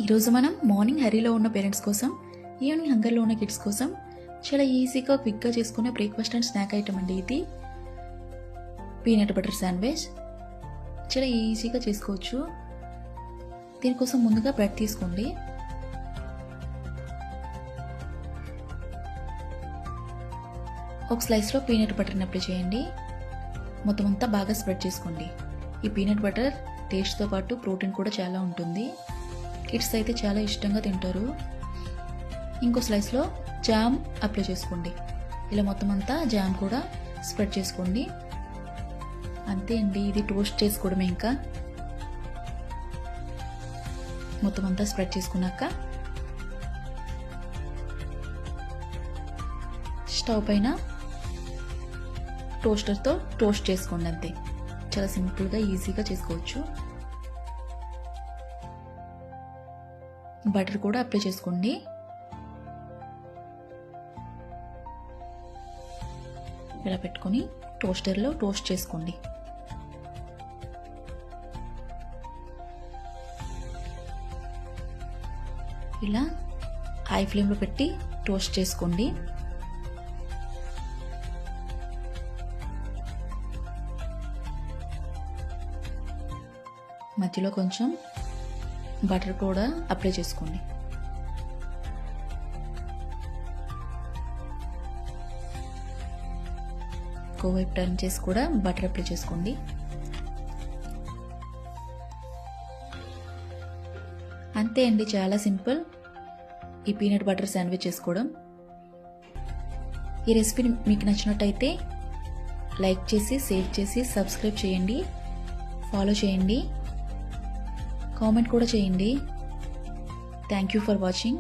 ఈరోజు మనం మార్నింగ్ హరీలో ఉన్న పేరెంట్స్ కోసం, ఈవినింగ్ హంగర్లో ఉన్న కిడ్స్ కోసం చాలా ఈజీగా క్విక్గా చేసుకునే బ్రేక్ఫాస్ట్ అండ్ స్నాక్ ఐటమ్ అండి ఇది. పీనట్ బటర్ శాండ్విచ్ చాలా ఈజీగా చేసుకోవచ్చు. దీనికోసం ముందుగా బ్రెడ్ తీసుకోండి. ఒక స్లైస్లో పీనట్ బటర్ని అప్లై చేయండి. మొత్తం అంతా బాగా స్ప్రెడ్ చేసుకోండి. ఈ పీనట్ బటర్ టేస్ట్తో పాటు ప్రోటీన్ కూడా చాలా ఉంటుంది. కిడ్స్ అయితే చాలా ఇష్టంగా తింటారు. ఇంకో స్లైస్లో జామ్ అప్లై చేసుకోండి. ఇలా మొత్తం అంతా జామ్ కూడా స్ప్రెడ్ చేసుకోండి. అంతే అండి, ఇది టోస్ట్ చేసుకోవడమే. ఇంకా మొత్తం అంతా స్ప్రెడ్ చేసుకున్నాక స్టవ్ పైన టోస్టర్తో టోస్ట్ చేసుకోండి. అంతే, చాలా సింపుల్గా ఈజీగా చేసుకోవచ్చు. బటర్ కూడా అప్లై చేసుకోండి. ఇలా పెట్టుకొని టోస్టర్లో టోస్ట్ చేసుకోండి. ఇలా హై ఫ్లేమ్లో పెట్టి టోస్ట్ చేసుకోండి. మధ్యలో కొంచెం బటర్ కూడా అప్లై చేసుకోండి. ఇంకోవైపు టర్న్ చేసి కూడా బటర్ అప్లై చేసుకోండి. అంతే అండి, చాలా సింపుల్ ఈ పీనట్ బటర్ శాండ్విచ్ చేసుకోవడం. ఈ రెసిపీ మీకు నచ్చినట్టయితే లైక్ చేసి, షేర్ చేసి, సబ్స్క్రైబ్ చేయండి, ఫాలో చేయండి, కామెంట్ కూడా చేయండి. Thank you for watching.